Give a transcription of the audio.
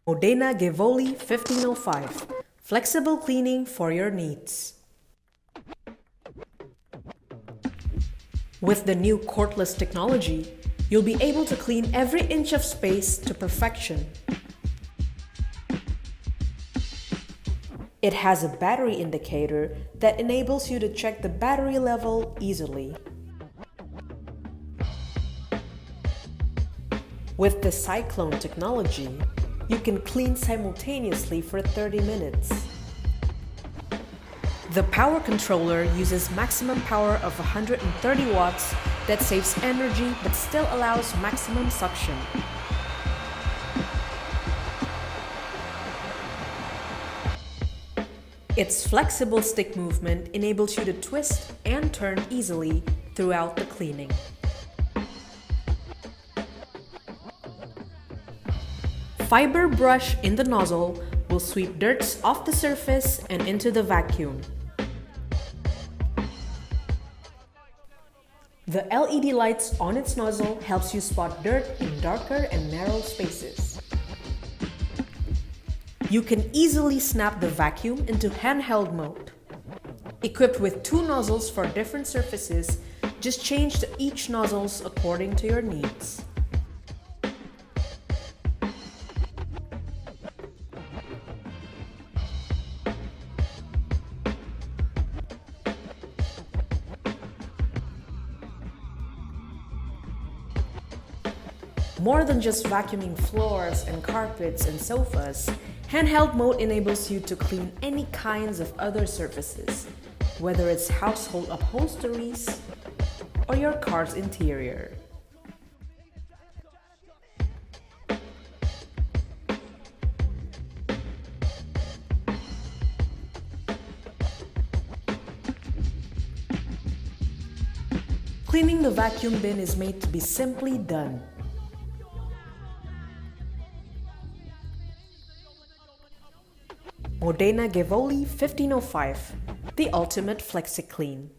MODENA Gevole 1505. Flexible cleaning for your needs. With the new cordless technology, you'll be able to clean every inch of space to perfection. It has a battery indicator that enables you to check the battery level easily. With the Cyclone technology, you can clean simultaneously for 30 minutes. The power controller uses maximum power of 130 watts that saves energy but still allows maximum suction. Its flexible stick movement enables you to twist and turn easily throughout the cleaning. Fiber brush in the nozzle will sweep dirt off the surface and into the vacuum. The LED lights on its nozzle helps you spot dirt in darker and narrow spaces. You can easily snap the vacuum into handheld mode. Equipped with two nozzles for different surfaces, just change each nozzles according to your needs. More than just vacuuming floors and carpets and sofas, handheld mode enables you to clean any kinds of other surfaces, whether it's household upholsteries or your car's interior. Cleaning the vacuum bin is made to be simply done. MODENA Gevole 1505, the ultimate flexi-clean.